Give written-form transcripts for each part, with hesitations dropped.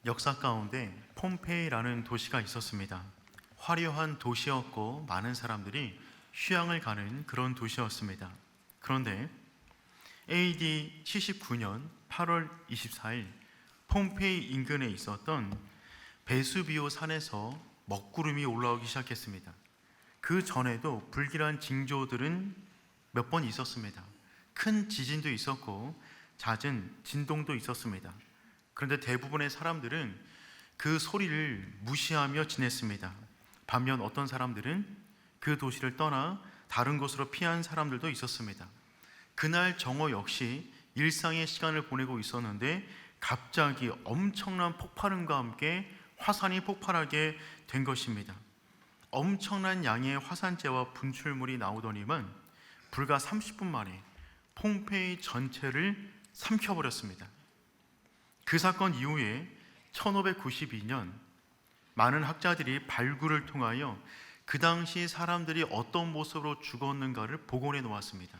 역사 가운데 폼페이라는 도시가 있었습니다. 화려한 도시였고 많은 사람들이 휴양을 가는 그런 도시였습니다. 그런데 AD 79년 8월 24일 폼페이 인근에 있었던 베수비오 산에서 먹구름이 올라오기 시작했습니다. 그 전에도 불길한 징조들은 몇 번 있었습니다. 큰 지진도 있었고 잦은 진동도 있었습니다. 그런데 대부분의 사람들은 그 소리를 무시하며 지냈습니다. 반면 어떤 사람들은 그 도시를 떠나 다른 곳으로 피한 사람들도 있었습니다. 그날 정오 역시 일상의 시간을 보내고 있었는데 갑자기 엄청난 폭발음과 함께 화산이 폭발하게 된 것입니다. 엄청난 양의 화산재와 분출물이 나오더니만 불과 30분 만에 폼페이 전체를 삼켜버렸습니다. 그 사건 이후에 1592년 많은 학자들이 발굴을 통하여 그 당시 사람들이 어떤 모습으로 죽었는가를 복원해 놓았습니다.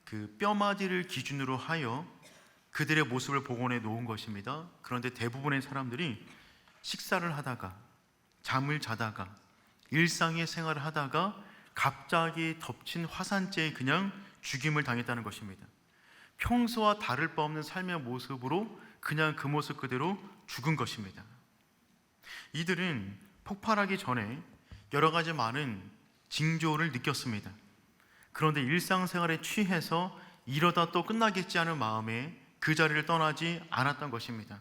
그 뼈마디를 기준으로 하여 그들의 모습을 복원해 놓은 것입니다. 그런데 대부분의 사람들이 식사를 하다가 잠을 자다가 일상의 생활을 하다가 갑자기 덮친 화산재에 그냥 죽임을 당했다는 것입니다. 평소와 다를 바 없는 삶의 모습으로 그냥 그 모습 그대로 죽은 것입니다. 이들은 폭발하기 전에 여러 가지 많은 징조를 느꼈습니다. 그런데 일상생활에 취해서 이러다 또 끝나겠지 하는 마음에 그 자리를 떠나지 않았던 것입니다.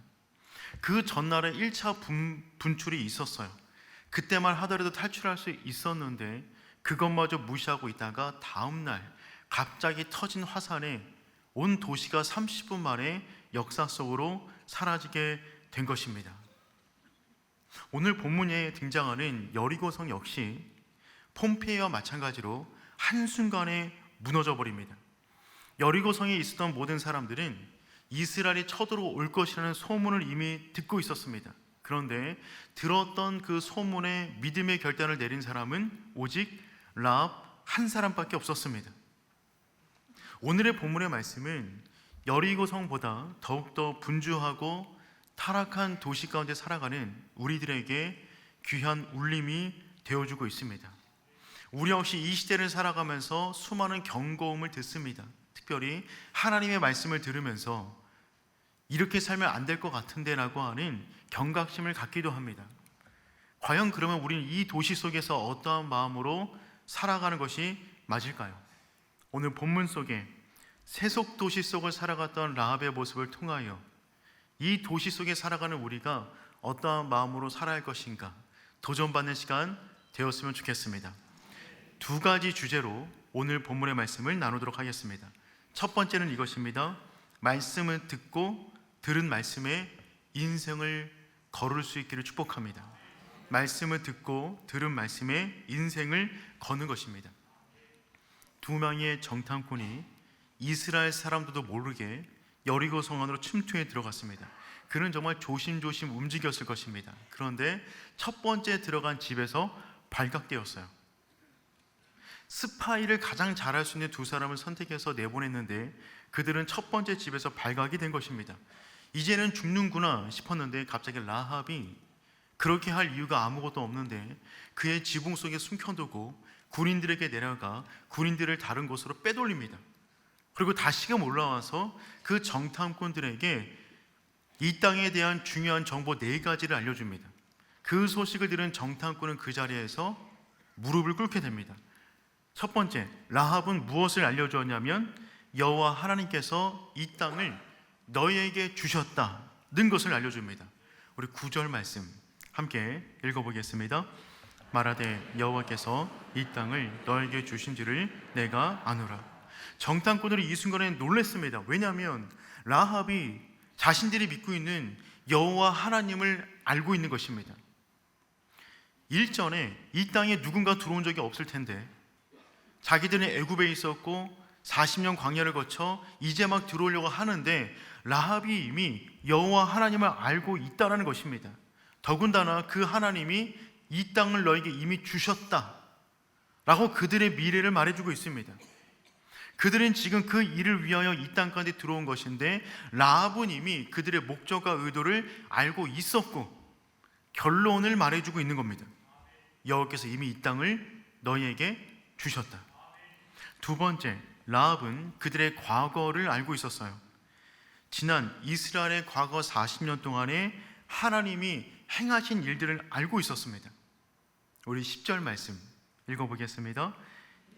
그 전날에 1차 분출이 있었어요. 그때만 하더라도 탈출할 수 있었는데 그것마저 무시하고 있다가 다음날 갑자기 터진 화산에 온 도시가 30분 만에 역사 속으로 사라지게 된 것입니다. 오늘 본문에 등장하는 여리고성 역시 폼페이와 마찬가지로 한순간에 무너져 버립니다. 여리고성에 있었던 모든 사람들은 이스라엘이 쳐들어올 것이라는 소문을 이미 듣고 있었습니다. 그런데 들었던 그 소문에 믿음의 결단을 내린 사람은 오직 라합 한 사람밖에 없었습니다. 오늘의 본문의 말씀은 여리고성보다 더욱더 분주하고 타락한 도시 가운데 살아가는 우리들에게 귀한 울림이 되어주고 있습니다. 우리 역시 이 시대를 살아가면서 수많은 경고음을 듣습니다. 특별히 하나님의 말씀을 들으면서 이렇게 살면 안 될 것 같은데 라고 하는 경각심을 갖기도 합니다. 과연 그러면 우리는 이 도시 속에서 어떠한 마음으로 살아가는 것이 맞을까요? 오늘 본문 속에 세속 도시 속을 살아갔던 라합의 모습을 통하여 이 도시 속에 살아가는 우리가 어떠한 마음으로 살아야 할 것인가 도전받는 시간 되었으면 좋겠습니다. 두 가지 주제로 오늘 본문의 말씀을 나누도록 하겠습니다. 첫 번째는 이것입니다. 말씀을 듣고 들은 말씀에 인생을 걸을 수 있기를 축복합니다. 말씀을 듣고 들은 말씀에 인생을 거는 것입니다. 두 명의 정탐꾼이 이스라엘 사람들도 모르게 여리고성 안으로 침투해 들어갔습니다. 그는 정말 조심조심 움직였을 것입니다. 그런데 첫 번째 들어간 집에서 발각되었어요. 스파이를 가장 잘할 수 있는 두 사람을 선택해서 내보냈는데 그들은 첫 번째 집에서 발각이 된 것입니다. 이제는 죽는구나 싶었는데 갑자기 라합이 그렇게 할 이유가 아무것도 없는데 그의 지붕 속에 숨겨두고 군인들에게 내려가 군인들을 다른 곳으로 빼돌립니다. 그리고 다시금 올라와서 그 정탐꾼들에게 이 땅에 대한 중요한 정보 4가지를 알려줍니다. 그 소식을 들은 정탐꾼은 그 자리에서 무릎을 꿇게 됩니다. 첫 번째, 라합은 무엇을 알려주었냐면 여호와 하나님께서 이 땅을 너희에게 주셨다는 것을 알려줍니다. 우리 9절 말씀 함께 읽어보겠습니다. 말하되 여호와께서 이 땅을 너에게 주신지를 내가 아노라. 정탐꾼들이 이 순간에 놀랐습니다. 왜냐하면 라합이 자신들이 믿고 있는 여호와 하나님을 알고 있는 것입니다. 일전에 이 땅에 누군가 들어온 적이 없을 텐데 자기들은 애굽에 있었고 40년 광야를 거쳐 이제 막 들어오려고 하는데 라합이 이미 여호와 하나님을 알고 있다는 것입니다. 더군다나 그 하나님이 이 땅을 너에게 이미 주셨다 라고 그들의 미래를 말해주고 있습니다. 그들은 지금 그 일을 위하여 이 땅 가운데 들어온 것인데 라합은 이미 그들의 목적과 의도를 알고 있었고 결론을 말해주고 있는 겁니다. 여호와께서 이미 이 땅을 너희에게 주셨다. 두 번째, 라합은 그들의 과거를 알고 있었어요. 지난 이스라엘의 과거 40년 동안에 하나님이 행하신 일들을 알고 있었습니다. 우리 10절 말씀 읽어보겠습니다.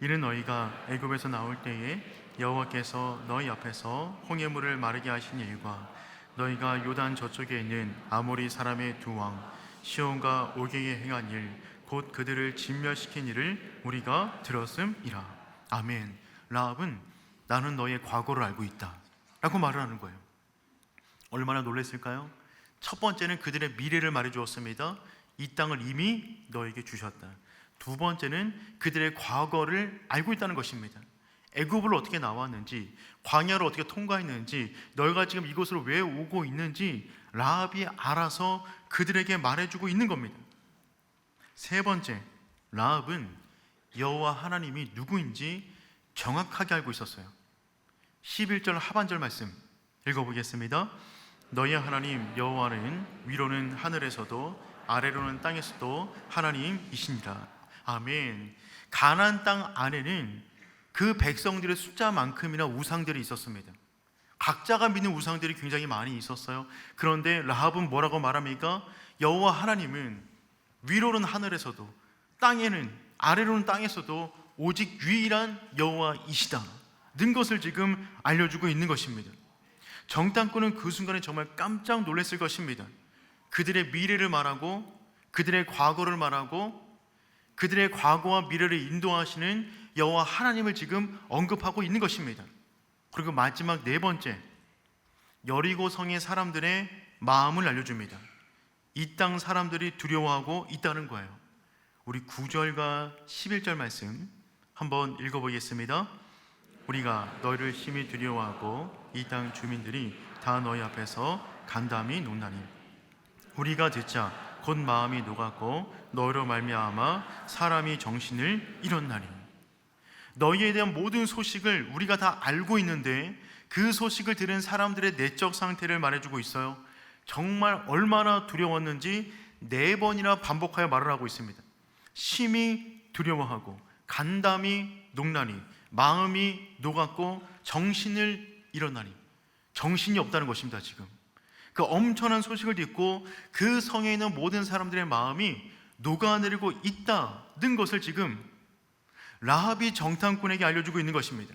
이는 너희가 애굽에서 나올 때에 여호와께서 너희 앞에서 홍해물을 마르게 하신 일과 너희가 요단 저쪽에 있는 아모리 사람의 두 왕 시온과 오게에 행한 일 곧 그들을 진멸시킨 일을 우리가 들었음이라. 아멘. 라합은 나는 너의 과거를 알고 있다 라고 말을 하는 거예요. 얼마나 놀랐을까요? 첫 번째는 그들의 미래를 말해주었습니다. 이 땅을 이미 너에게 주셨다. 두 번째는 그들의 과거를 알고 있다는 것입니다. 애굽을 어떻게 나왔는지, 광야를 어떻게 통과했는지, 너희가 지금 이곳으로 왜 오고 있는지 라합이 알아서 그들에게 말해주고 있는 겁니다. 세 번째, 라합은 여호와 하나님이 누구인지 정확하게 알고 있었어요. 11절 하반절 말씀 읽어보겠습니다. 너희 하나님 여호와는 위로는 하늘에서도 아래로는 땅에서도 하나님이시니라. 아멘. 가나안 땅 안에는 그 백성들의 숫자만큼이나 우상들이 있었습니다. 각자가 믿는 우상들이 굉장히 많이 있었어요. 그런데 라합은 뭐라고 말합니까? 여호와 하나님은 위로는 하늘에서도 아래로는 땅에서도 오직 유일한 여호와이시다 는 것을 지금 알려주고 있는 것입니다. 정탐꾼은 그 순간에 정말 깜짝 놀랐을 것입니다. 그들의 미래를 말하고 그들의 과거를 말하고 그들의 과거와 미래를 인도하시는 여호와 하나님을 지금 언급하고 있는 것입니다. 그리고 마지막 네 번째, 여리고 성의 사람들의 마음을 알려줍니다. 이 땅 사람들이 두려워하고 있다는 거예요. 우리 9절과 11절 말씀 한번 읽어보겠습니다. 우리가 너희를 심히 두려워하고 이 땅 주민들이 다 너희 앞에서 간담이 논나니 우리가 듣자 곧 마음이 녹았고 너희로 말미암아 사람이 정신을 잃었나니. 너희에 대한 모든 소식을 우리가 다 알고 있는데 그 소식을 들은 사람들의 내적 상태를 말해주고 있어요. 정말 얼마나 두려웠는지 4번이나 반복하여 말을 하고 있습니다. 심히 두려워하고 간담이 녹나니 마음이 녹았고 정신을 잃었나니. 정신이 없다는 것입니다. 지금 그 엄청난 소식을 듣고 그 성에 있는 모든 사람들의 마음이 녹아내리고 있다는 것을 지금 라합이 정탐꾼에게 알려주고 있는 것입니다.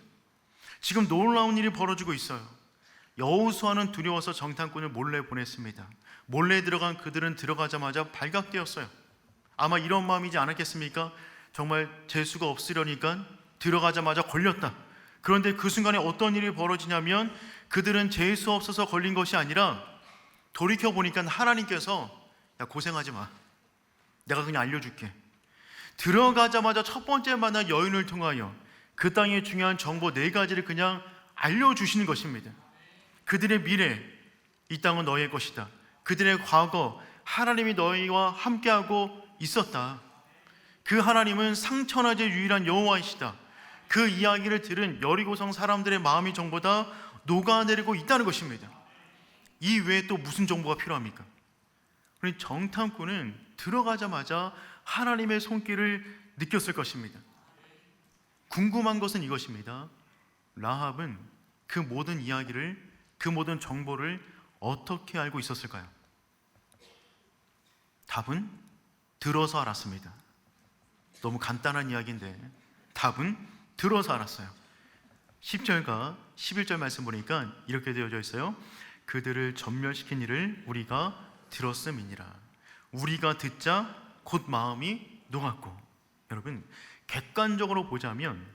지금 놀라운 일이 벌어지고 있어요. 여호수아는 두려워서 정탐꾼을 몰래 보냈습니다. 몰래 들어간 그들은 들어가자마자 발각되었어요. 아마 이런 마음이지 않았겠습니까? 정말 재수가 없으려니까 들어가자마자 걸렸다. 그런데 그 순간에 어떤 일이 벌어지냐면 그들은 재수 없어서 걸린 것이 아니라 돌이켜보니까 하나님께서 야 고생하지 마, 내가 그냥 알려줄게. 들어가자마자 첫 번째 만난 여인을 통하여 그 땅의 중요한 정보 4가지를 그냥 알려주시는 것입니다. 그들의 미래, 이 땅은 너희의 것이다. 그들의 과거, 하나님이 너희와 함께하고 있었다. 그 하나님은 상천하제 유일한 여호와이시다. 그 이야기를 들은 여리고성 사람들의 마음이 전부 다 녹아내리고 있다는 것입니다. 이 외에 또 무슨 정보가 필요합니까? 그러니 정탐꾼은 들어가자마자 하나님의 손길을 느꼈을 것입니다. 궁금한 것은 이것입니다. 라합은 그 모든 이야기를, 그 모든 정보를 어떻게 알고 있었을까요? 답은 들어서 알았습니다. 너무 간단한 이야기인데 답은 들어서 알았어요. 10절과 11절 말씀 보니까 이렇게 되어져 있어요. 그들을 전멸시킨 일을 우리가 들었음이니라. 우리가 듣자 곧 마음이 녹았고. 여러분, 객관적으로 보자면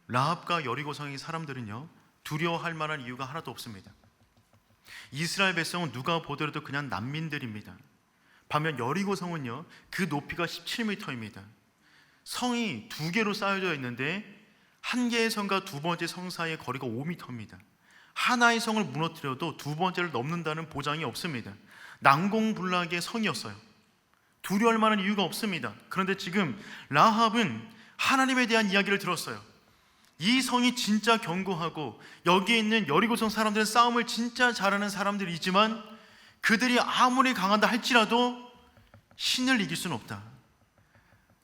라합과 여리고성의 사람들은요 두려워할 만한 이유가 하나도 없습니다. 이스라엘 백성은 누가 보더라도 그냥 난민들입니다. 반면 여리고성은요 그 높이가 17m입니다. 성이 2개로 쌓여져 있는데 한 개의 성과 두 번째 성 사이의 거리가 5m입니다. 하나의 성을 무너뜨려도 두 번째를 넘는다는 보장이 없습니다. 난공불락의 성이었어요. 두려워할 만한 이유가 없습니다. 그런데 지금 라합은 하나님에 대한 이야기를 들었어요. 이 성이 진짜 견고하고 여기에 있는 여리고성 사람들은 싸움을 진짜 잘하는 사람들이지만 그들이 아무리 강하다 할지라도 신을 이길 수는 없다.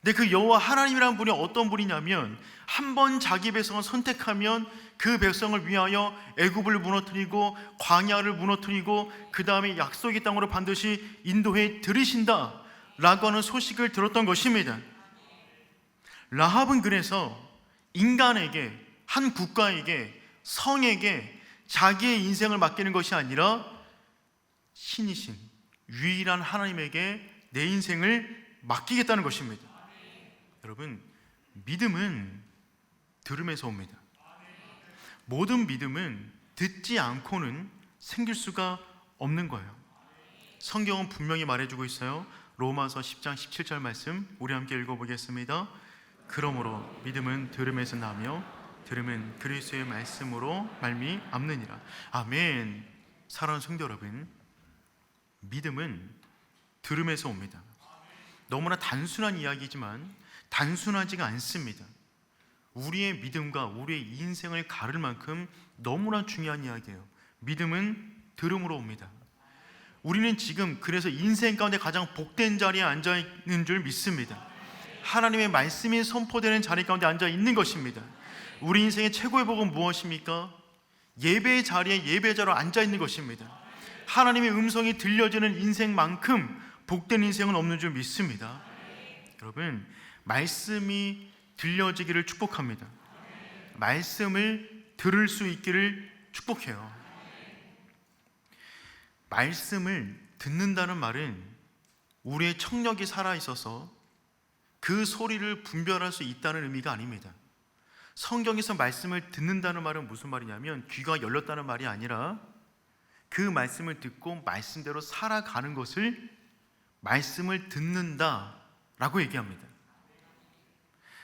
근데 그 여호와 하나님이라는 분이 어떤 분이냐면 한 번 자기 백성을 선택하면 그 백성을 위하여 애굽을 무너뜨리고 광야를 무너뜨리고 그 다음에 약속의 땅으로 반드시 인도해 들이신다 라고 하는 소식을 들었던 것입니다. 라합은 그래서 인간에게, 한 국가에게, 성에게 자기의 인생을 맡기는 것이 아니라 신이신 유일한 하나님에게 내 인생을 맡기겠다는 것입니다. 여러분, 믿음은 들음에서 옵니다. 모든 믿음은 듣지 않고는 생길 수가 없는 거예요. 성경은 분명히 말해주고 있어요. 로마서 10장 17절 말씀 우리 함께 읽어보겠습니다. 그러므로 믿음은 들음에서 나며 들음은 그리스도의 말씀으로 말미암느니라. 아멘. 사랑하는 성도 여러분, 믿음은 들음에서 옵니다. 너무나 단순한 이야기지만 단순하지가 않습니다. 우리의 믿음과 우리의 인생을 가를 만큼 너무나 중요한 이야기예요. 믿음은 들음으로 옵니다. 우리는 지금 그래서 인생 가운데 가장 복된 자리에 앉아 있는 줄 믿습니다. 하나님의 말씀이 선포되는 자리 가운데 앉아 있는 것입니다. 우리 인생의 최고의 복은 무엇입니까? 예배의 자리에 예배자로 앉아 있는 것입니다. 하나님의 음성이 들려지는 인생만큼 복된 인생은 없는 줄 믿습니다. 여러분, 말씀이 들려지기를 축복합니다. 말씀을 들을 수 있기를 축복해요. 말씀을 듣는다는 말은 우리의 청력이 살아있어서 그 소리를 분별할 수 있다는 의미가 아닙니다. 성경에서 말씀을 듣는다는 말은 무슨 말이냐면 귀가 열렸다는 말이 아니라 그 말씀을 듣고 말씀대로 살아가는 것을 말씀을 듣는다라고 얘기합니다.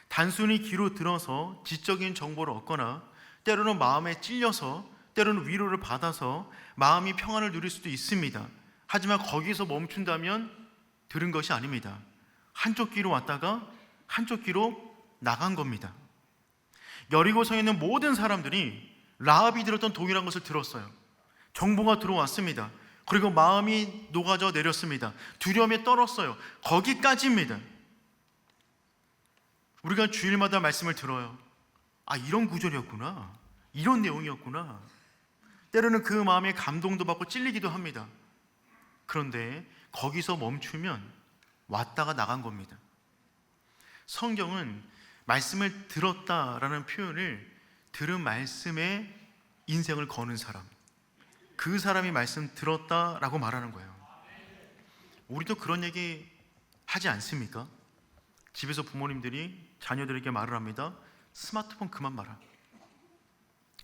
단순히 귀로 들어서 지적인 정보를 얻거나 때로는 마음에 찔려서 때로는 위로를 받아서 마음이 평안을 누릴 수도 있습니다. 하지만 거기서 멈춘다면 들은 것이 아닙니다. 한쪽 귀로 왔다가 한쪽 귀로 나간 겁니다. 여리고성에 있는 모든 사람들이 라합이 들었던 동일한 것을 들었어요. 정보가 들어왔습니다. 그리고 마음이 녹아져 내렸습니다. 두려움에 떨었어요. 거기까지입니다. 우리가 주일마다 말씀을 들어요. 아, 이런 구절이었구나, 이런 내용이었구나. 때로는 그 마음에 감동도 받고 찔리기도 합니다. 그런데 거기서 멈추면 왔다가 나간 겁니다. 성경은 말씀을 들었다라는 표현을 들은 말씀에 인생을 거는 사람, 그 사람이 말씀 들었다라고 말하는 거예요. 우리도 그런 얘기 하지 않습니까? 집에서 부모님들이 자녀들에게 말을 합니다. 스마트폰 그만 말아.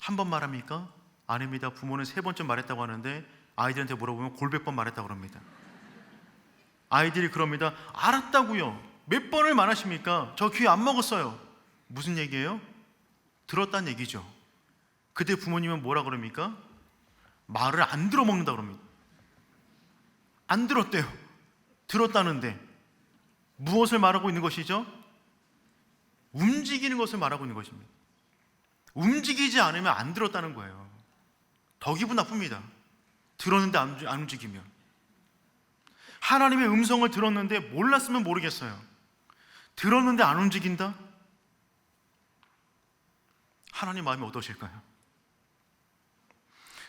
한 번 말합니까? 아닙니다. 부모는 3번쯤 말했다고 하는데 아이들한테 물어보면 골백번 말했다고 합니다. 아이들이 그럽니다. 알았다고요. 몇 번을 말하십니까? 저 귀 안 먹었어요. 무슨 얘기예요? 들었다는 얘기죠. 그때 부모님은 뭐라 그럽니까? 말을 안 들어먹는다 그럽니다. 안 들었대요. 들었다는데 무엇을 말하고 있는 것이죠? 움직이는 것을 말하고 있는 것입니다. 움직이지 않으면 안 들었다는 거예요. 더 기분 나쁩니다. 들었는데 안 움직이면. 하나님의 음성을 들었는데 몰랐으면 모르겠어요. 들었는데 안 움직인다? 하나님 마음이 어떠실까요?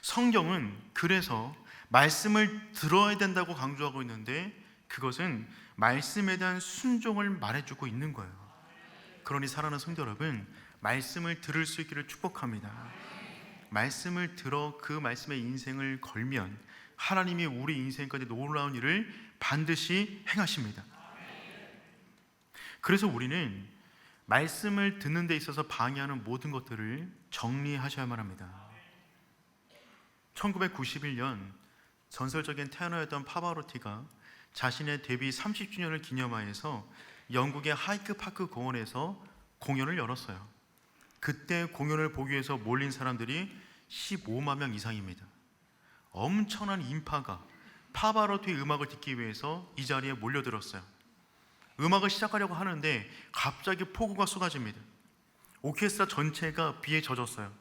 성경은 그래서 말씀을 들어야 된다고 강조하고 있는데 그것은 말씀에 대한 순종을 말해주고 있는 거예요. 그러니 사랑하는 성도 여러분, 말씀을 들을 수 있기를 축복합니다. 말씀을 들어 그 말씀에 인생을 걸면 하나님이 우리 인생까지 놀라운 일을 반드시 행하십니다. 그래서 우리는 말씀을 듣는 데 있어서 방해하는 모든 것들을 정리하셔야만 합니다. 1991년 전설적인 테너였던 파바로티가 자신의 데뷔 30주년을 기념하여서 영국의 하이드 파크 공원에서 공연을 열었어요. 그때 공연을 보기 위해서 몰린 사람들이 15만 명 이상입니다. 엄청난 인파가 파바로티의 음악을 듣기 위해서 이 자리에 몰려들었어요. 음악을 시작하려고 하는데 갑자기 폭우가 쏟아집니다. 오케스트라 전체가 비에 젖었어요.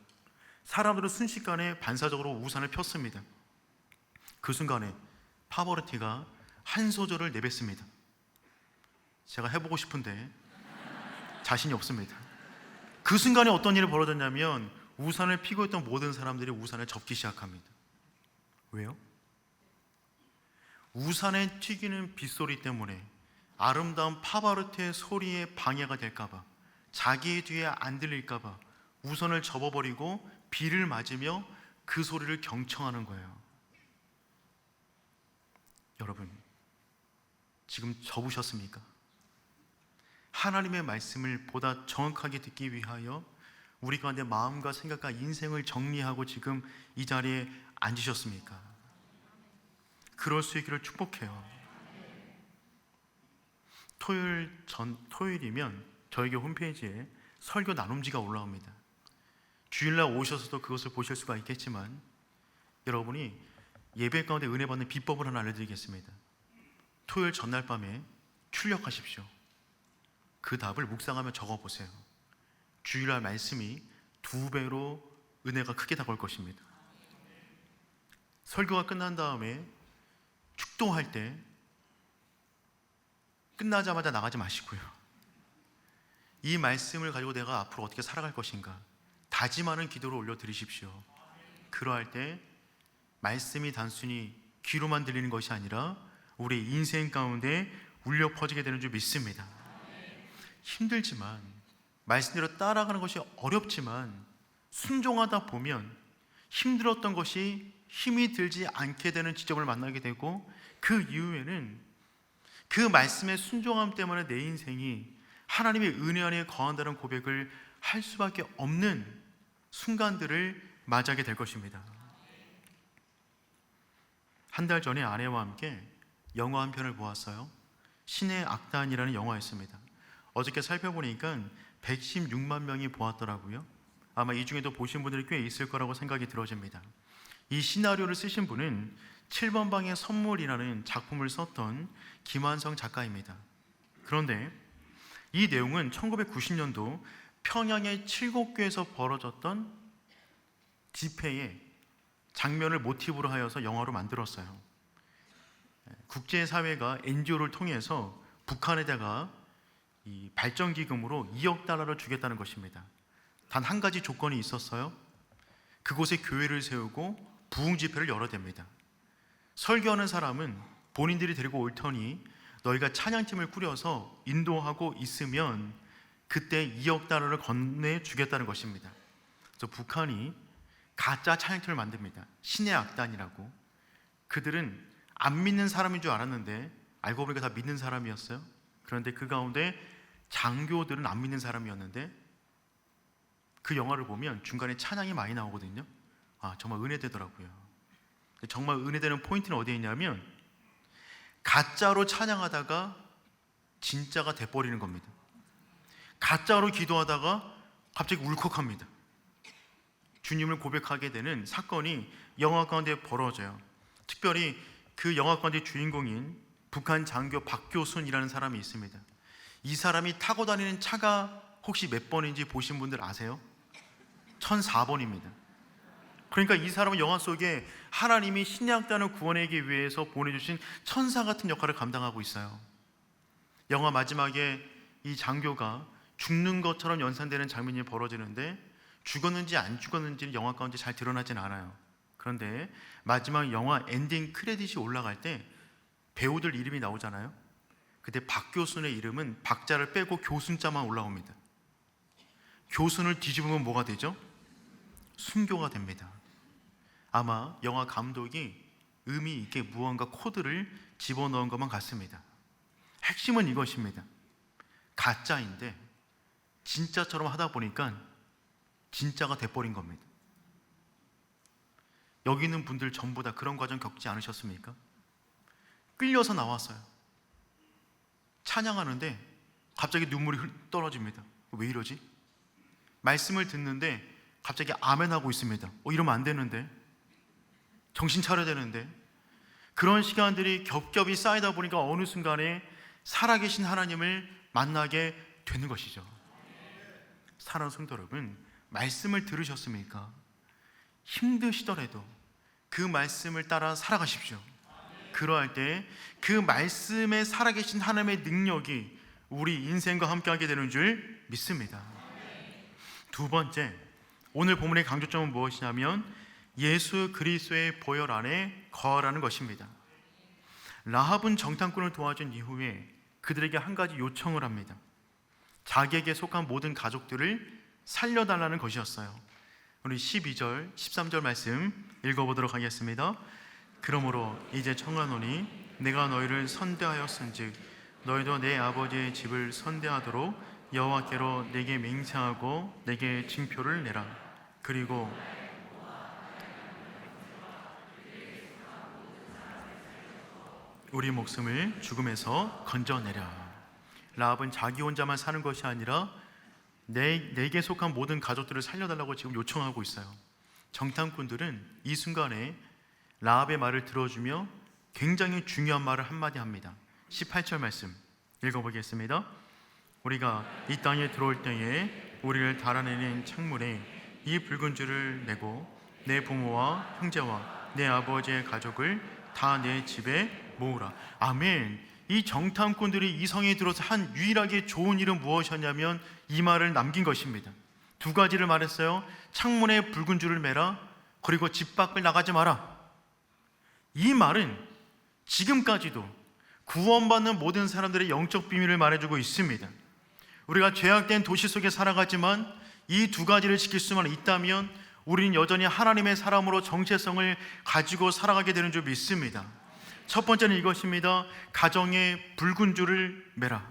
사람들은 순식간에 반사적으로 우산을 폈습니다. 그 순간에 파버르티가 한 소절을 내뱉습니다. 제가 해보고 싶은데 자신이 없습니다. 그 순간에 어떤 일이 벌어졌냐면 우산을 피고 있던 모든 사람들이 우산을 접기 시작합니다. 왜요? 우산에 튀기는 빗소리 때문에 아름다운 파바르티의 소리에 방해가 될까봐, 자기의 뒤에 안 들릴까봐 우산을 접어버리고 비를 맞으며 그 소리를 경청하는 거예요. 여러분, 지금 접으셨습니까? 하나님의 말씀을 보다 정확하게 듣기 위하여 우리 가운데 마음과 생각과 인생을 정리하고 지금 이 자리에 앉으셨습니까? 그럴 수 있기를 축복해요. 토요일이면 저에게 홈페이지에 설교 나눔지가 올라옵니다. 주일날 오셔서도 그것을 보실 수가 있겠지만 여러분이 예배 가운데 은혜 받는 비법을 하나 알려드리겠습니다. 토요일 전날 밤에 출력하십시오. 그 답을 묵상하며 적어보세요. 주일날 말씀이 2배로 은혜가 크게 다가올 것입니다. 설교가 끝난 다음에 축도할 때 끝나자마자 나가지 마시고요. 이 말씀을 가지고 내가 앞으로 어떻게 살아갈 것인가 다짐하는 기도를 올려드리십시오. 그러할 때 말씀이 단순히 귀로만 들리는 것이 아니라 우리 인생 가운데 울려 퍼지게 되는 줄 믿습니다. 힘들지만, 말씀대로 따라가는 것이 어렵지만 순종하다 보면 힘들었던 것이 힘이 들지 않게 되는 지점을 만나게 되고, 그 이후에는 그 말씀의 순종함 때문에 내 인생이 하나님의 은혜 안에 거한다는 고백을 할 수밖에 없는 순간들을 맞이하게 될 것입니다. 한 달 전에 아내와 함께 영화 한 편을 보았어요. 신의 악단이라는 영화였습니다. 어저께 살펴보니까 116만 명이 보았더라고요. 아마 이 중에도 보신 분들이 꽤 있을 거라고 생각이 들어집니다. 이 시나리오를 쓰신 분은 7번 방의 선물이라는 작품을 썼던 김한성 작가입니다. 그런데 이 내용은 1990년도 평양의 7곡교에서 벌어졌던 집회의 장면을 모티브로 하여서 영화로 만들었어요. 국제사회가 NGO를 통해서 북한에다가 이 발전기금으로 2억 달러를 주겠다는 것입니다. 단 한 가지 조건이 있었어요. 그곳에 교회를 세우고 부흥집회를 열어댑니다. 설교하는 사람은 본인들이 데리고 올 터니 너희가 찬양팀을 꾸려서 인도하고 있으면 그때 2억 달러를 건네주겠다는 것입니다. 그래서 북한이 가짜 찬양팀을 만듭니다. 신의 악단이라고. 그들은 안 믿는 사람인 줄 알았는데 알고 보니까 다 믿는 사람이었어요. 그런데 그 가운데 장교들은 안 믿는 사람이었는데 그 영화를 보면 중간에 찬양이 많이 나오거든요. 아, 정말 은혜되더라고요. 정말 은혜되는 포인트는 어디에 있냐면 가짜로 찬양하다가 진짜가 돼버리는 겁니다. 가짜로 기도하다가 갑자기 울컥합니다. 주님을 고백하게 되는 사건이 영화 가운데 벌어져요. 특별히 그 영화 가운데 주인공인 북한 장교 박교순이라는 사람이 있습니다. 이 사람이 타고 다니는 차가 혹시 몇 번인지 보신 분들 아세요? 1004번입니다. 그러니까 이 사람은 영화 속에 하나님이 신의 악단을 구원하기 위해서 보내주신 천사 같은 역할을 감당하고 있어요. 영화 마지막에 이 장교가 죽는 것처럼 연상되는 장면이 벌어지는데 죽었는지 안 죽었는지는 영화 가운데 잘 드러나진 않아요. 그런데 마지막 영화 엔딩 크레딧이 올라갈 때 배우들 이름이 나오잖아요. 그때 박교순의 이름은 박자를 빼고 교순자만 올라옵니다. 교순을 뒤집으면 뭐가 되죠? 순교가 됩니다. 아마 영화 감독이 의미 있게 무언가 코드를 집어넣은 것만 같습니다. 핵심은 이것입니다. 가짜인데 진짜처럼 하다 보니까 진짜가 돼버린 겁니다. 여기 있는 분들 전부 다 그런 과정 겪지 않으셨습니까? 끌려서 나왔어요. 찬양하는데 갑자기 눈물이 떨어집니다. 왜 이러지? 말씀을 듣는데 갑자기 아멘하고 있습니다. 이러면 안 되는데, 정신 차려야 되는데. 그런 시간들이 겹겹이 쌓이다 보니까 어느 순간에 살아계신 하나님을 만나게 되는 것이죠. 사랑하는 성도 여러분, 말씀을 들으셨습니까? 힘드시더라도 그 말씀을 따라 살아가십시오. 그러할 때 그 말씀에 살아계신 하나님의 능력이 우리 인생과 함께하게 되는 줄 믿습니다. 두 번째, 오늘 본문의 강조점은 무엇이냐면 예수 그리스도의 보혈 안에 거하라는 것입니다. 라합은 정탐꾼을 도와준 이후에 그들에게 한 가지 요청을 합니다. 자기에게 속한 모든 가족들을 살려달라는 것이었어요. 우리 12절, 13절 말씀 읽어보도록 하겠습니다. 그러므로 이제 청하노니 내가 너희를 선대하였은즉 너희도 내 아버지의 집을 선대하도록 여호와께로 내게 맹세하고 내게 징표를 내라. 그리고 우리 목숨을 죽음에서 건져내라. 라합은 자기 혼자만 사는 것이 아니라 내게 속한 모든 가족들을 살려달라고 지금 요청하고 있어요. 정탐꾼들은 이 순간에 라합의 말을 들어주며 굉장히 중요한 말을 한마디 합니다. 18절 말씀 읽어보겠습니다. 우리가 이 땅에 들어올 때에 우리를 달아내는 창문에 이 붉은 줄을 내고 내 부모와 형제와 내 아버지의 가족을 다 내 집에 모으라. 아멘. 이 정탐꾼들이 이 성에 들어서 한 유일하게 좋은 일은 무엇이었냐면 이 말을 남긴 것입니다. 두 가지를 말했어요. 창문에 붉은 줄을 매라. 그리고 집 밖을 나가지 마라. 이 말은 지금까지도 구원받는 모든 사람들의 영적 비밀을 말해주고 있습니다. 우리가 죄악된 도시 속에 살아가지만 이 두 가지를 지킬 수만 있다면 우리는 여전히 하나님의 사람으로 정체성을 가지고 살아가게 되는 줄 믿습니다. 첫 번째는 이것입니다. 가정에 붉은 줄을 매라.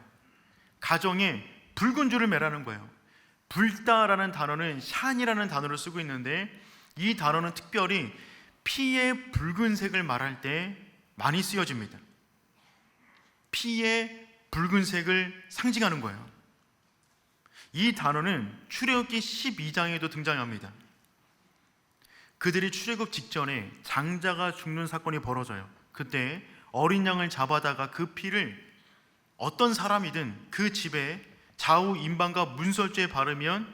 가정에 붉은 줄을 매라는 거예요. 붉다라는 단어는 샨이라는 단어를 쓰고 있는데 이 단어는 특별히 피의 붉은색을 말할 때 많이 쓰여집니다. 피의 붉은색을 상징하는 거예요. 이 단어는 출애굽기 12장에도 등장합니다. 그들이 출애굽 직전에 장자가 죽는 사건이 벌어져요. 그때 어린 양을 잡아다가 그 피를 어떤 사람이든 그 집에 좌우 임방과 문설주에 바르면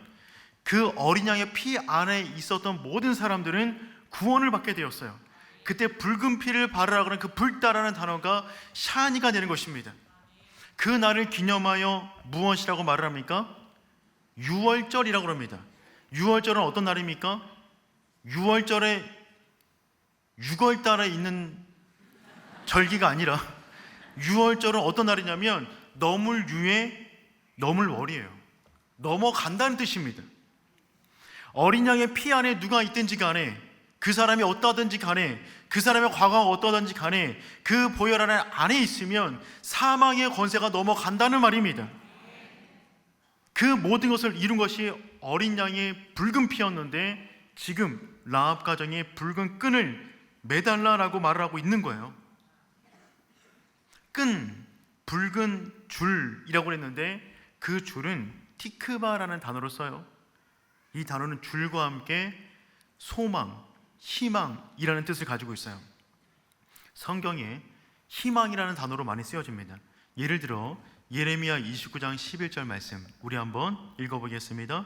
그 어린 양의 피 안에 있었던 모든 사람들은 구원을 받게 되었어요. 그때 붉은 피를 바르라고 하는 그 붉다라는 단어가 샤니가 되는 것입니다. 그 날을 기념하여 무엇이라고 말을 합니까? 유월절이라고 합니다. 유월절은 어떤 날입니까? 유월절에 6월달에 있는 절기가 아니라 유월절은 어떤 날이냐면 너물유의 너물월이에요. 넘어간다는 뜻입니다. 어린 양의 피 안에 누가 있든지 간에 그 사람이 어떠하든지 간에 그 사람의 과거가 어떠하든지 간에 그 보혈 안에 있으면 사망의 권세가 넘어간다는 말입니다. 그 모든 것을 이룬 것이 어린 양의 붉은 피였는데 지금 라합 가정에 붉은 끈을 매달라라고 말을 하고 있는 거예요. 끈, 붉은 줄이라고 했는데 그 줄은 티크바라는 단어로 써요. 이 단어는 줄과 함께 소망, 희망이라는 뜻을 가지고 있어요. 성경에 희망이라는 단어로 많이 쓰여집니다. 예를 들어 예레미야 29장 11절 말씀 우리 한번 읽어보겠습니다.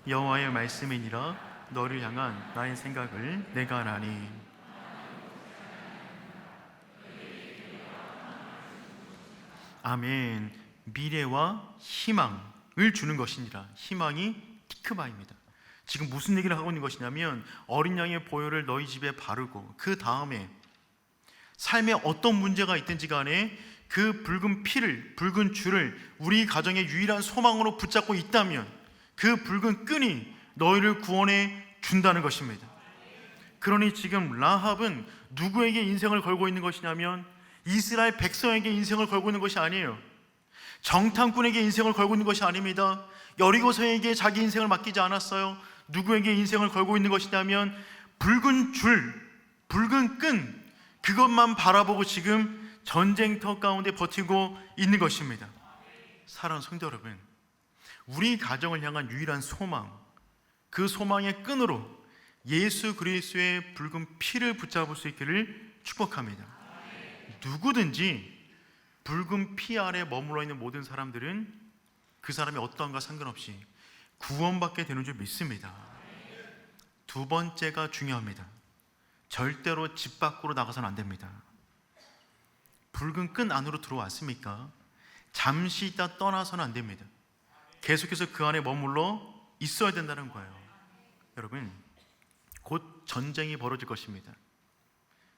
여호와의 말씀이니라 너를 향한 나의 생각을 내가 아나니. 아멘. 미래와 희망을 주는 것이니라. 희망이 티크바입니다. 지금 무슨 얘기를 하고 있는 것이냐면 어린 양의 보혈을 너희 집에 바르고 그 다음에 삶에 어떤 문제가 있든지 간에 그 붉은 피를, 붉은 줄을 우리 가정의 유일한 소망으로 붙잡고 있다면 그 붉은 끈이 너희를 구원해 준다는 것입니다. 그러니 지금 라합은 누구에게 인생을 걸고 있는 것이냐면 이스라엘 백성에게 인생을 걸고 있는 것이 아니에요. 정탐꾼에게 인생을 걸고 있는 것이 아닙니다. 여리고성에게 자기 인생을 맡기지 않았어요. 누구에게 인생을 걸고 있는 것이냐면 붉은 줄, 붉은 끈, 그것만 바라보고 지금 전쟁터 가운데 버티고 있는 것입니다. 사랑하는 성도 여러분, 우리 가정을 향한 유일한 소망, 그 소망의 끈으로 예수 그리스도의 붉은 피를 붙잡을 수 있기를 축복합니다. 누구든지 붉은 피 아래 머물러 있는 모든 사람들은 그 사람이 어떠한가 상관없이 구원받게 되는 줄 믿습니다. 두 번째가 중요합니다. 절대로 집 밖으로 나가서는 안 됩니다. 붉은 끈 안으로 들어왔습니까? 잠시 있다 떠나서는 안 됩니다. 계속해서 그 안에 머물러 있어야 된다는 거예요. 여러분, 곧 전쟁이 벌어질 것입니다.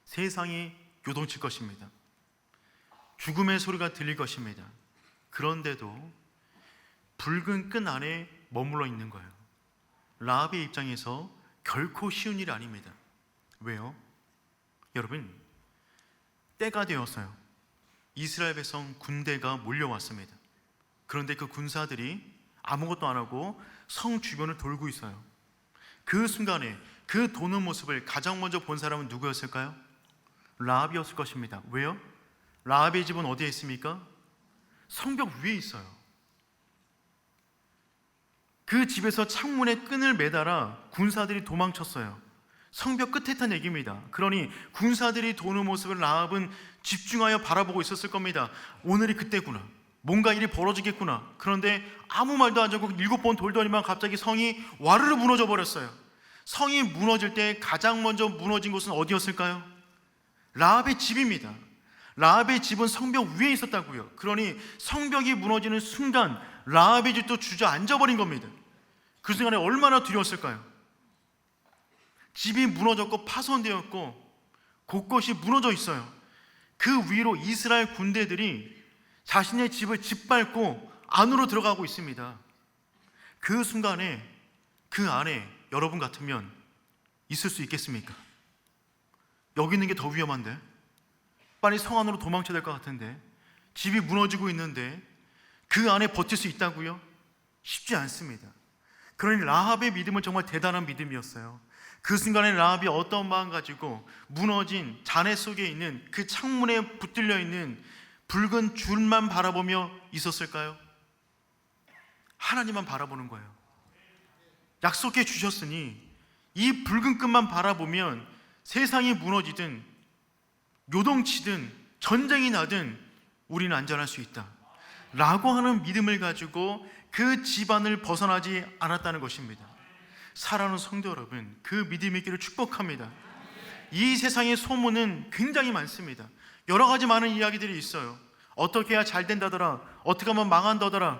세상이 요동칠 것입니다. 죽음의 소리가 들릴 것입니다. 그런데도 붉은 끈 안에 머물러 있는 거예요. 라합의 입장에서 결코 쉬운 일이 아닙니다. 왜요? 여러분, 때가 되었어요. 이스라엘 백성 군대가 몰려왔습니다. 그런데 그 군사들이 아무것도 안 하고 성 주변을 돌고 있어요. 그 순간에 그 도는 모습을 가장 먼저 본 사람은 누구였을까요? 라합이었을 것입니다. 왜요? 라합의 집은 어디에 있습니까? 성벽 위에 있어요. 그 집에서 창문에 끈을 매달아 군사들이 도망쳤어요. 성벽 끝에 있다는 얘기입니다. 그러니 군사들이 도는 모습을 라합은 집중하여 바라보고 있었을 겁니다. 오늘이 그때구나. 뭔가 일이 벌어지겠구나. 그런데 아무 말도 안 하고 7번 돌더니만 갑자기 성이 와르르 무너져 버렸어요. 성이 무너질 때 가장 먼저 무너진 곳은 어디였을까요? 라합의 집입니다. 라합의 집은 성벽 위에 있었다고요. 그러니 성벽이 무너지는 순간 라합의 집도 주저앉아 버린 겁니다. 그 순간에 얼마나 두려웠을까요? 집이 무너졌고 파손되었고 곳곳이 무너져 있어요. 그 위로 이스라엘 군대들이 자신의 집을 짓밟고 안으로 들어가고 있습니다. 그 순간에 그 안에 여러분 같으면 있을 수 있겠습니까? 여기 있는 게 더 위험한데, 빨리 성 안으로 도망쳐야 될 것 같은데, 집이 무너지고 있는데 그 안에 버틸 수 있다고요? 쉽지 않습니다. 그러니 라합의 믿음은 정말 대단한 믿음이었어요. 그 순간에 라합이 어떤 마음 가지고 무너진 잔해 속에 있는 그 창문에 붙들려 있는 붉은 줄만 바라보며 있었을까요? 하나님만 바라보는 거예요. 약속해 주셨으니 이 붉은 끈만 바라보면 세상이 무너지든 요동치든 전쟁이 나든 우리는 안전할 수 있다 라고 하는 믿음을 가지고 그 집안을 벗어나지 않았다는 것입니다. 사랑하는 성도 여러분, 그 믿음이 있기를 축복합니다. 이 세상의 소문은 굉장히 많습니다. 여러 가지 많은 이야기들이 있어요. 어떻게 해야 잘 된다더라, 어떻게 하면 망한다더라.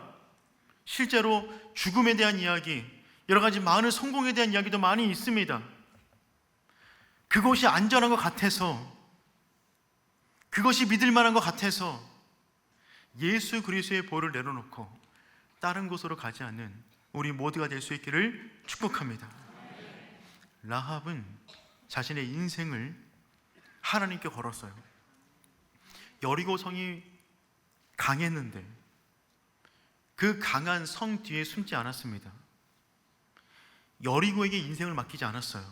실제로 죽음에 대한 이야기, 여러 가지 많은 성공에 대한 이야기도 많이 있습니다. 그것이 안전한 것 같아서, 그것이 믿을 만한 것 같아서 예수 그리스도의 보혈을 내려놓고 다른 곳으로 가지 않는 우리 모두가 될 수 있기를 축복합니다. 라합은 자신의 인생을 하나님께 걸었어요. 여리고 성이 강했는데 그 강한 성 뒤에 숨지 않았습니다. 여리고에게 인생을 맡기지 않았어요.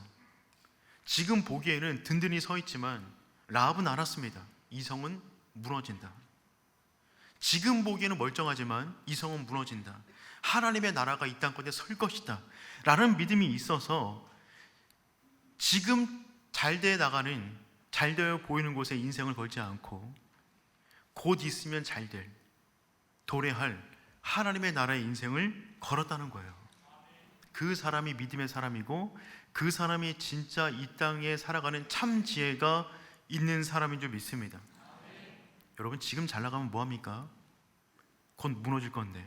지금 보기에는 든든히 서 있지만 라합은 알았습니다. 이 성은 무너진다. 지금 보기에는 멀쩡하지만 이 성은 무너진다. 하나님의 나라가 이 땅권에 설 것이다 라는 믿음이 있어서 지금 잘돼 나가는, 잘되어 보이는 곳에 인생을 걸지 않고 곧 있으면 잘될, 도래할 하나님의 나라의 인생을 걸었다는 거예요. 그 사람이 믿음의 사람이고 그 사람이 진짜 이 땅에 살아가는 참 지혜가 있는 사람인 줄 믿습니다. 여러분, 지금 잘 나가면 뭐합니까? 곧 무너질 건데.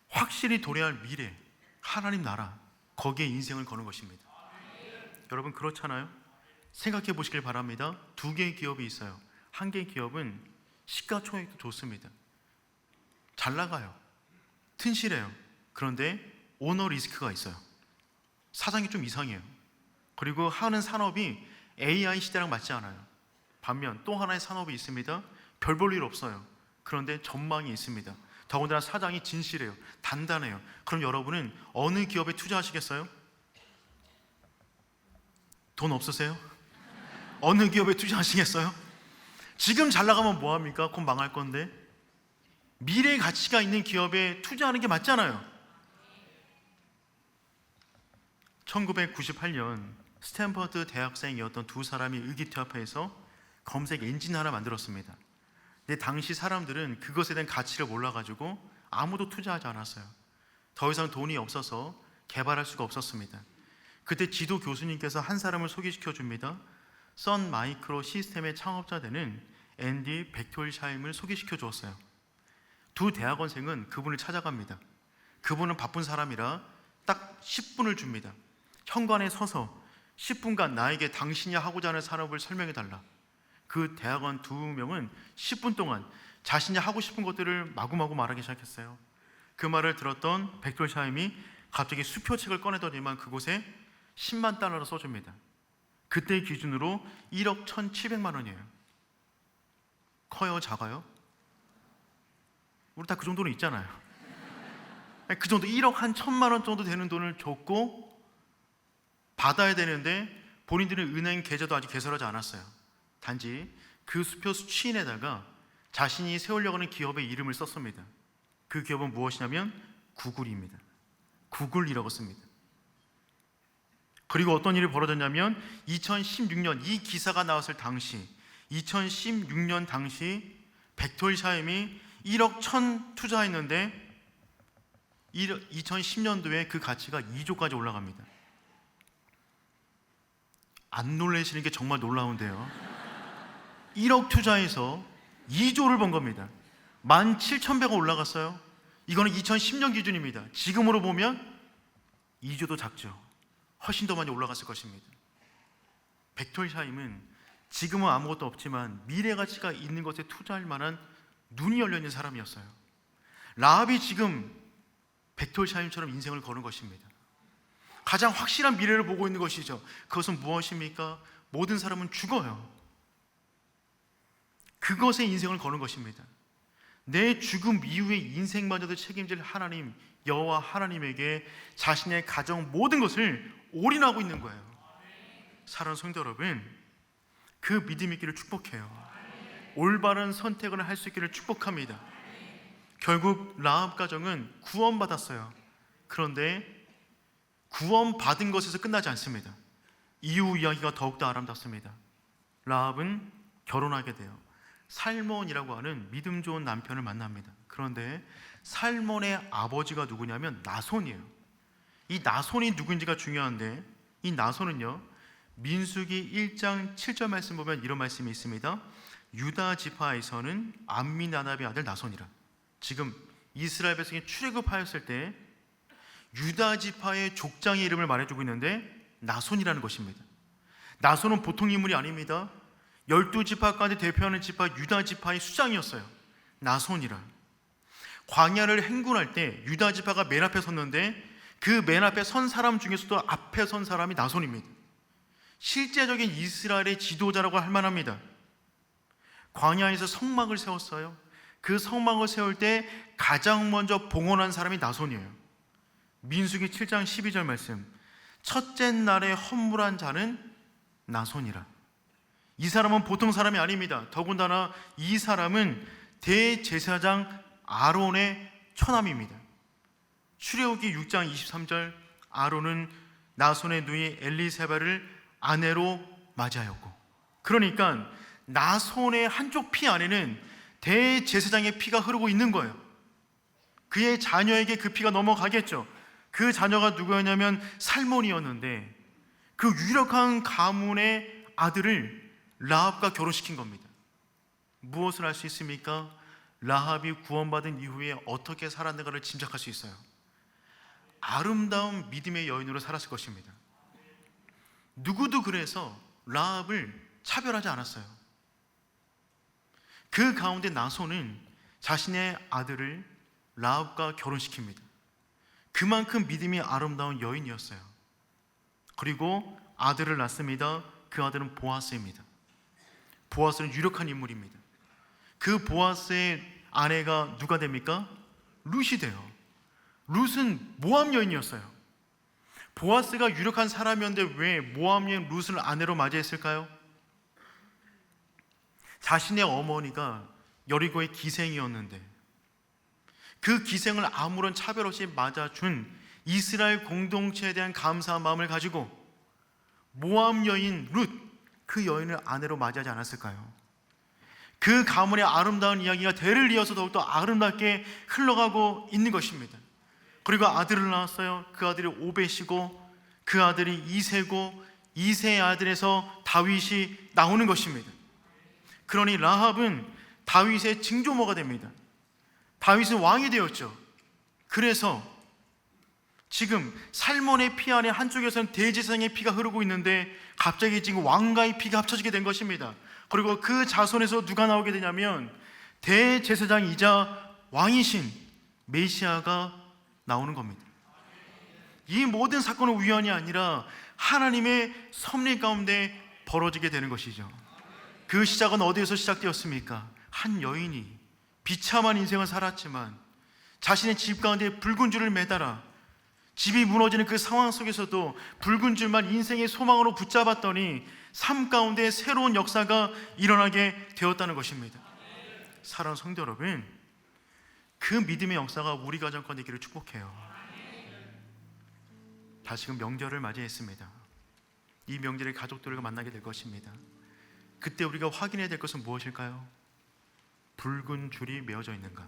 확실히 도래할 미래, 하나님 나라, 거기에 인생을 거는 것입니다. 여러분, 그렇잖아요? 생각해 보시길 바랍니다. 2개의 기업이 있어요. 한 개의 기업은 시가총액도 좋습니다. 잘 나가요. 튼실해요. 그런데 오너 리스크가 있어요. 사장이 좀 이상해요. 그리고 하는 산업이 AI 시대랑 맞지 않아요. 반면 또 하나의 산업이 있습니다. 별 볼 일 없어요. 그런데 전망이 있습니다. 더군다나 사장이 진실해요. 단단해요. 그럼 여러분은 어느 기업에 투자하시겠어요? 돈 없으세요? 어느 기업에 투자하시겠어요? 지금 잘 나가면 뭐합니까? 곧 망할 건데. 미래의 가치가 있는 기업에 투자하는 게 맞잖아요. 1998년 스탠퍼드 대학생이었던 두 사람이 의기투합해서 검색 엔진 하나 만들었습니다. 근데 당시 사람들은 그것에 대한 가치를 몰라가지고 아무도 투자하지 않았어요. 더 이상 돈이 없어서 개발할 수가 없었습니다. 그때 지도 교수님께서 한 사람을 소개시켜 줍니다. 선 마이크로 시스템의 창업자 되는 앤디 백톨샤임을 소개시켜 주었어요. 두 대학원생은 그분을 찾아갑니다. 그분은 바쁜 사람이라 딱 10분을 줍니다. 현관에 서서 10분간 나에게 당신이 하고자 하는 산업을 설명해 달라. 그 대학원 두 명은 10분 동안 자신이 하고 싶은 것들을 마구마구 말하기 시작했어요. 그 말을 들었던 백톨샤임이 갑자기 수표책을 꺼내더니만 그곳에 10만 달러를 써줍니다. 그때 기준으로 1억 1,700만 원이에요. 커요? 작아요? 우리 다 그 정도는 있잖아요. 그 정도 1억 한 1,000만 원 정도 되는 돈을 줬고 받아야 되는데 본인들은 은행 계좌도 아직 개설하지 않았어요. 단지 그 수표 수취인에다가 자신이 세우려고 하는 기업의 이름을 썼습니다. 그 기업은 무엇이냐면 구글입니다. 구글이라고 씁니다. 그리고 어떤 일이 벌어졌냐면 2016년 이 기사가 나왔을 당시 2016년 당시 백톨샤임이 1억 1,000 투자했는데 2010년도에 그 가치가 2조까지 올라갑니다. 안 놀라시는 게 정말 놀라운데요. 1억 투자해서 2조를 번 겁니다. 17,100원 올라갔어요. 이거는 2010년 기준입니다. 지금으로 보면 2조도 작죠. 훨씬 더 많이 올라갔을 것입니다. 백톨샤임은 지금은 아무것도 없지만 미래 가치가 있는 것에 투자할 만한 눈이 열려있는 사람이었어요. 라합이 지금 백톨샤임처럼 인생을 거는 것입니다. 가장 확실한 미래를 보고 있는 것이죠. 그것은 무엇입니까? 모든 사람은 죽어요. 그것에 인생을 거는 것입니다. 내 죽음 이후의 인생마저도 책임질 하나님, 여호와 하나님에게 자신의 가정 모든 것을 올인하고 있는 거예요. 사랑하는 성도 여러분, 그 믿음 있기를 축복해요. 올바른 선택을 할 수 있기를 축복합니다. 결국 라합 가정은 구원받았어요. 그런데 구원받은 것에서 끝나지 않습니다. 이후 이야기가 더욱더 아름답습니다. 라합은 결혼하게 돼요. 살몬이라고 하는 믿음 좋은 남편을 만납니다. 그런데 살몬의 아버지가 누구냐면 나손이에요. 이 나손이 누구인지가 중요한데, 이 나손은요, 민수기 1장 7절 말씀 보면 이런 말씀이 있습니다. 유다 지파에서는 암미나답의 아들 나손이라. 지금 이스라엘 백성이 출애굽하였을 때 유다 지파의 족장의 이름을 말해주고 있는데 나손이라는 것입니다. 나손은 보통 인물이 아닙니다. 12지파 가운데 대표하는 지파 유다 지파의 수장이었어요. 나손이라. 광야를 행군할 때 유다 지파가 맨 앞에 섰는데 그 맨 앞에 선 사람 중에서도 앞에 선 사람이 나손입니다. 실제적인 이스라엘의 지도자라고 할 만합니다. 광야에서 성막을 세웠어요. 그 성막을 세울 때 가장 먼저 봉헌한 사람이 나손이에요. 민수기 7장 12절 말씀, 첫째 날에 헌물한 자는 나손이라. 이 사람은 보통 사람이 아닙니다. 더군다나 이 사람은 대제사장 아론의 처남입니다. 출애굽기 6장 23절, 아론은 나손의 누이 엘리세바를 아내로 맞이하였고, 그러니까 나손의 한쪽 피 안에는 대제사장의 피가 흐르고 있는 거예요. 그의 자녀에게 그 피가 넘어가겠죠. 그 자녀가 누구였냐면 살몬이었는데 그 유력한 가문의 아들을 라합과 결혼시킨 겁니다. 무엇을 알 수 있습니까? 라합이 구원받은 이후에 어떻게 살았는가를 짐작할 수 있어요. 아름다운 믿음의 여인으로 살았을 것입니다. 누구도 그래서 라합을 차별하지 않았어요. 그 가운데 나손은 자신의 아들을 라합과 결혼시킵니다. 그만큼 믿음이 아름다운 여인이었어요. 그리고 아들을 낳습니다. 그 아들은 보아스입니다. 보아스는 유력한 인물입니다. 그 보아스의 아내가 누가 됩니까? 룻이 돼요. 룻은 모압 여인이었어요. 보아스가 유력한 사람이었는데 왜 모압 여인 룻을 아내로 맞이했을까요? 자신의 어머니가 여리고의 기생이었는데 그 기생을 아무런 차별 없이 맞아준 이스라엘 공동체에 대한 감사한 마음을 가지고 모압 여인 룻, 그 여인을 아내로 맞이하지 않았을까요? 그 가문의 아름다운 이야기가 대를 이어서 더욱더 아름답게 흘러가고 있는 것입니다. 그리고 아들을 낳았어요. 그 아들이 오벳이고 그 아들이 이새고 이새의 아들에서 다윗이 나오는 것입니다. 그러니 라합은 다윗의 증조모가 됩니다. 다윗은 왕이 되었죠. 그래서 지금 살몬의 피 안에 한쪽에서는 대제사장의 피가 흐르고 있는데 갑자기 지금 왕가의 피가 합쳐지게 된 것입니다. 그리고 그 자손에서 누가 나오게 되냐면 대제사장이자 왕이신 메시아가 나오는 겁니다. 이 모든 사건은 우연이 아니라 하나님의 섭리 가운데 벌어지게 되는 것이죠. 그 시작은 어디에서 시작되었습니까? 한 여인이 비참한 인생을 살았지만 자신의 집 가운데 붉은 줄을 매달아 집이 무너지는 그 상황 속에서도 붉은 줄만 인생의 소망으로 붙잡았더니 삶 가운데 새로운 역사가 일어나게 되었다는 것입니다. 사랑하는 성도 여러분, 그 믿음의 역사가 우리 가정 가운데 있기를 축복해요. 다시금 명절을 맞이했습니다. 이 명절에 가족들과 만나게 될 것입니다. 그때 우리가 확인해야 될 것은 무엇일까요? 붉은 줄이 메어져 있는가?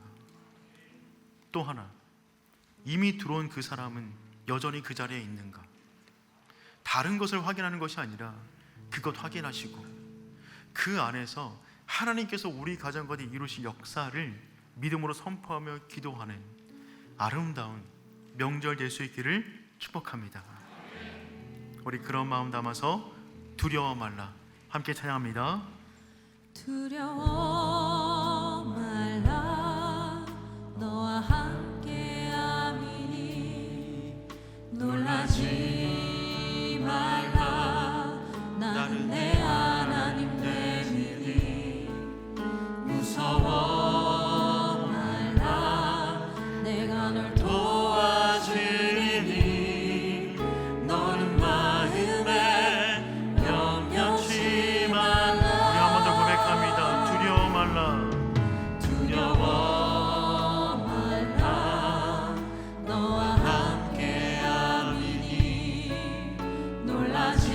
또 하나, 이미 들어온 그 사람은 여전히 그 자리에 있는가? 다른 것을 확인하는 것이 아니라 그것 확인하시고 그 안에서 하나님께서 우리 가정 가운데 이루신 역사를 믿음으로 선포하며 기도하는 아름다운 명절 될 수 있기를 축복합니다. 우리 그런 마음 담아서 두려워 말라 함께 찬양합니다. 두려워 말라 너와 함께 함이니 놀라지 말라 나는 내 하나님 되니 무서워 말라 내가 널 도와주리니 너는 마음에 염려치 말라. 우리 한 번 더 고백합니다. 두려워 말라. 두려워 말라 너와 함께 함이니 놀라지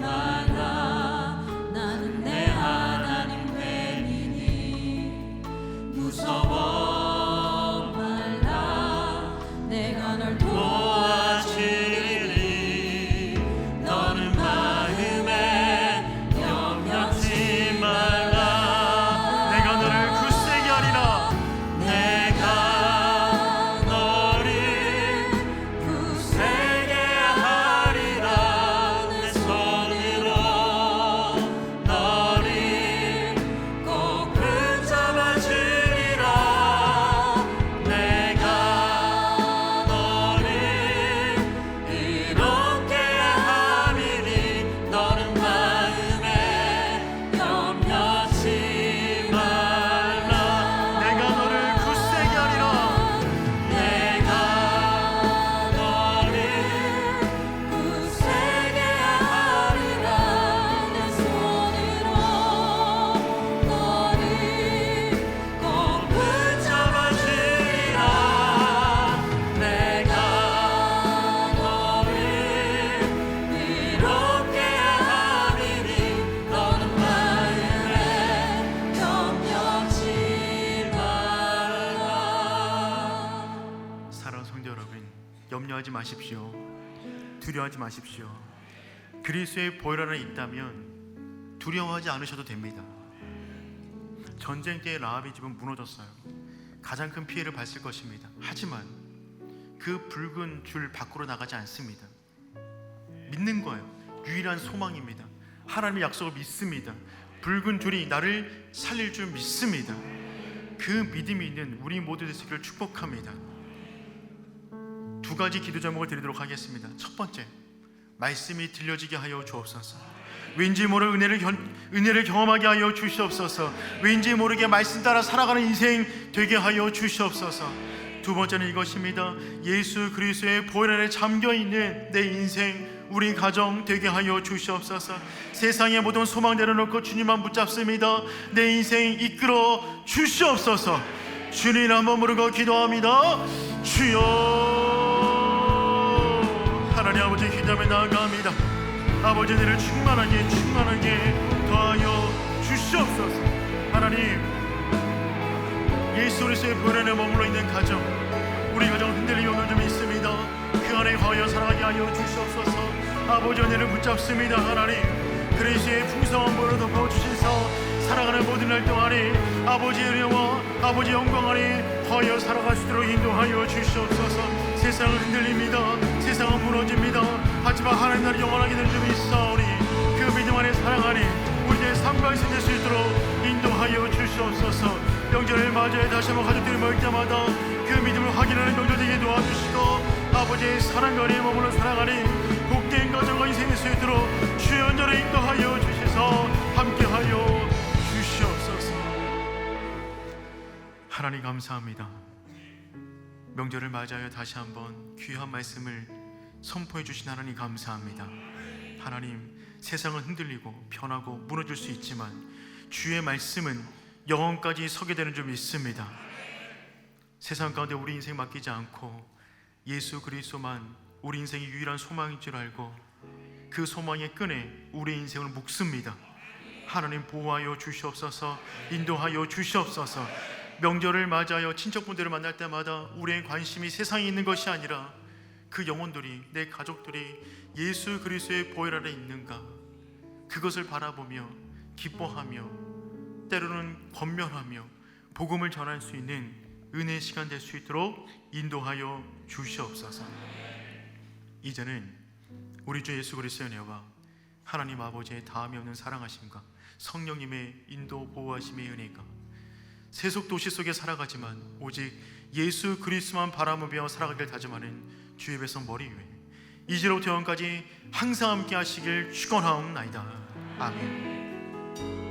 말라 나는 내 하나님 됨이니 무서워 말라 내가 널 도와주리니 너는 마음에 염려치 말라. 내가 너를 굳세게 하리라. 내가 너를 굳세게 하리라 내 손으로 너를 꼭 붙잡아 주리라 내가 너를 이롭게 함이니 너는 마음에 염려치 말라. 내가 너를 굳세게 하리라. 내가 너를 굳세게 하리라 내 손으로 너를 꼭 붙잡아 주리라 내가 너를 이롭게 함이니 너는 마음에 염려치 말라. 사랑하는 성도 여러분, 염려하지 마십시오. 두려워하지 마십시오. 그리스도의 보혈 안에 있다면 두려워하지 않으셔도 됩니다. 전쟁 때 라합의 집은 무너졌어요. 가장 큰 피해를 봤을 것입니다. 하지만 그 붉은 줄 밖으로 나가지 않습니다. 믿는 거예요. 유일한 소망입니다. 하나님의 약속을 믿습니다. 붉은 줄이 나를 살릴 줄 믿습니다. 그 믿음이 있는 우리 모두 되시기를 축복합니다. 두 가지 기도 제목을 드리도록 하겠습니다. 첫 번째, 말씀이 들려지게 하여 주옵소서. 왠지 모를 은혜를 경험하게 하여 주시옵소서. 왠지 모르게 말씀 따라 살아가는 인생 되게 하여 주시옵소서. 두 번째는 이것입니다. 예수 그리스도의 보혈 안에 잠겨있는 내 인생, 우리 가정 되게 하여 주시옵소서. 세상의 모든 소망 내려놓고 주님만 붙잡습니다. 내 인생 이끌어 주시옵소서. 주님 한번 부르고 기도합니다. 주여. 하나님 아버지 기도하며 나아갑니다. 아버지, 너를 충만하게 더하여 주시옵소서. 하나님, 예수 그리스도의 보혈 안에 머물러 있는 가정, 우리 가정 흔들림이 오는 점이 있습니다. 그 안에 거하여 살아가게 하여 주시옵소서. 아버지 은혜를 붙잡습니다. 하나님, 그리스도의 풍성한 보혈로 덮어주셔서 살아가는 모든 날 동안에 아버지의 은혜와 아버지의 영광 안에 거하여 살아갈 수 있도록 인도하여 주시옵소서. 세상은 흔들립니다. 세상은 무너집니다. 하지만 하나님 나라는 영원하게 되는 점이 있사오니 그 믿음 안에 살아가니 우리의 삶과 인생 될 수 있도록 인도하여 주시옵소서. 명절을 맞이해 다시 한번 가족들이 모일 때마다 그 믿음을 확인하는 명절 되게 도와주시고 아버지의 사랑과 은혜에 머물러 살아가니 복된 가정과 인생 될 수 있도록 주의 은혜로 인도하여 주셔서 함께하여 주시옵소서. 하나님 감사합니다. 명절을 맞이하여 다시 한번 귀한 말씀을 선포해 주신 하나님 감사합니다. 하나님, 세상은 흔들리고 변하고 무너질 수 있지만 주의 말씀은 영원까지 서게 되는 줄 믿습니다. 세상 가운데 우리 인생 맡기지 않고 예수 그리스도만 우리 인생의 유일한 소망인 줄 알고 그 소망의 끈에 우리 인생을 묶습니다. 하나님 보호하여 주시옵소서. 인도하여 주시옵소서. 명절을 맞이하여 친척분들을 만날 때마다 우리의 관심이 세상에 있는 것이 아니라 그 영혼들이, 내 가족들이 예수 그리스도의 보혈 아래 있는가, 그것을 바라보며 기뻐하며 때로는 권면하며 복음을 전할 수 있는 은혜의 시간 될 수 있도록 인도하여 주시옵소서. 이제는 우리 주 예수 그리스도의 은혜와 하나님 아버지의 다함이 없는 사랑하심과 성령님의 인도 보호하심의 은혜가 세속 도시 속에 살아가지만 오직 예수 그리스도만 바라보며 살아가길 다짐하는 주의 백성 머리 위에 이제로부터 영원까지 항상 함께 하시길 축원하옵나이다. 아멘.